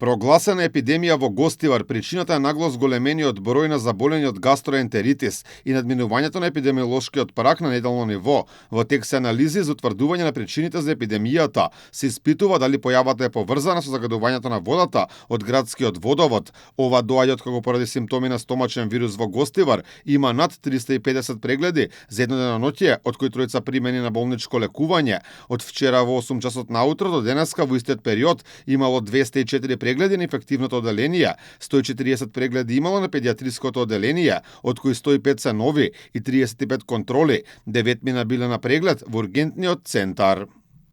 Прогласена епидемија во Гостивар, причината е нагло зголемениот број на заболени од гастроентеритис и надминувањето на епидемиолошкиот праг на неделно ниво. Во тек се анализи за утврдување на причините за епидемијата. Се испитува дали појавата е поврзана со загадувањето на водата од градскиот водовод. Ова доаѓа од како поради симптоми на стомачен вирус во Гостивар има над 350 прегледи за едно деноноќе, од кои тројца примени на болничко лекување. Од вчера во 8 часот наутро до денеска во истиот период имало 204 прегледи на инфективното одделение, 140 прегледи имало на педиатриското одделение, од кои 105 се нови и 35 контроли, 9 мина биле на преглед во ургентниот центар.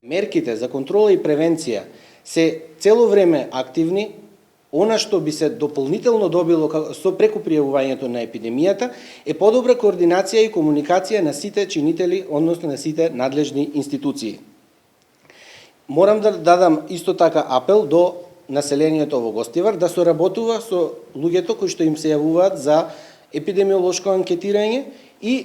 Мерките за контрола и превенција се цело време активни. Она што би се дополнително добило со преку пријавувањето на епидемијата е подобра координација и комуникација на сите чинители, односно на сите надлежни институции. Морам да дадам исто така апел до населението во Гостивар да соработува со луѓето кои што им се јавуваат за епидемиолошко анкетирање и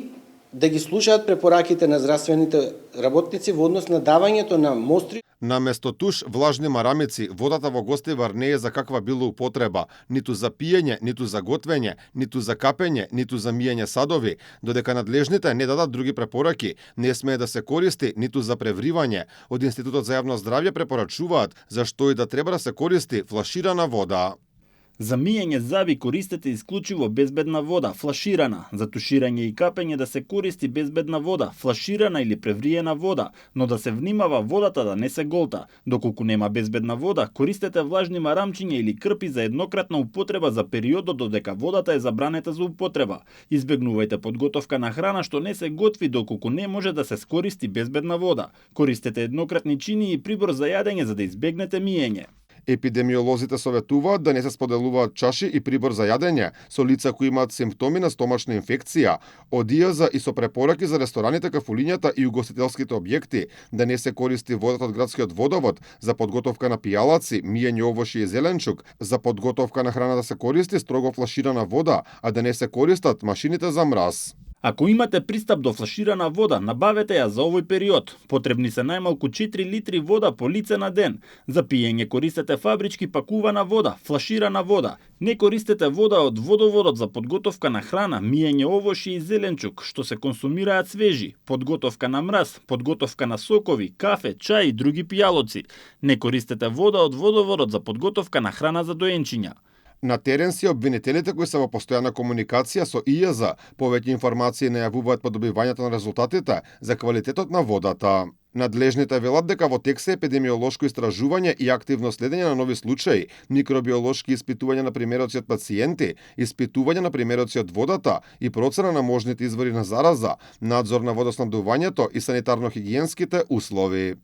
да ги слушаат препораките на здравствените работници во однос на давањето на мостри. Наместо туш, влажни марамици, водата во Гостивар не е за каква било употреба, ниту за пиење, ниту за готвење, ниту за капење, ниту за миење садови, додека надлежните не дадат други препораки, не смее да се користи ниту за превривање. Од Институтот за јавно здравје препорачуваат зашто и да треба да се користи флаширана вода. За миење заби користете исклучиво безбедна вода, флаширана. За туширање и капење да се користи безбедна вода, флаширана или превриена вода, но да се внимава водата да не се голта. Доколку нема безбедна вода, користете влажни марамчиња или крпи за еднократна употреба за периодот додека водата е забранета за употреба. Избегнувајте подготовка на храна што не се готви доколку не може да се скористи безбедна вода. Користете еднократни чини и прибор за јадење за да избегнете миење. Епидемиолозите советуваат да не се споделуваат чаши и прибор за јадење со лица кои имаат симптоми на стомачна инфекција, од ИАЗа и со препораки за рестораните, кафулињата и угостителските објекти, да не се користи водата од градскиот водовод за подготовка на пијалаци, миење овошје и зеленчук, за подготовка на храна да се користи строго флаширана вода, а да не се користат машините за мраз. Ако имате пристап до флаширана вода, набавете ја за овој период. Потребни се најмалку 4 литри вода по лице на ден. За пиење користете фабрички пакувана вода, флаширана вода. Не користете вода од водоводот за подготовка на храна, миење овошје и зеленчук, што се консумираат свежи, подготовка на мраз, подготовка на сокови, кафе, чај и други пијалоци. Не користете вода од водоводот за подготовка на храна за доенчиња. На терен си обвинителите кои се во постојана комуникација со ИАЗа повеќе информации најавуваат по добивањето на резултатите за квалитетот на водата. Надлежните велат дека во тек се епидемиолошко истражување и активно следење на нови случаи, микробиолошки испитувања на примероци од пациенти, испитување на примероци од водата и процена на можните извори на зараза, надзор на водоснабдувањето и санитарно-хигиенските услови.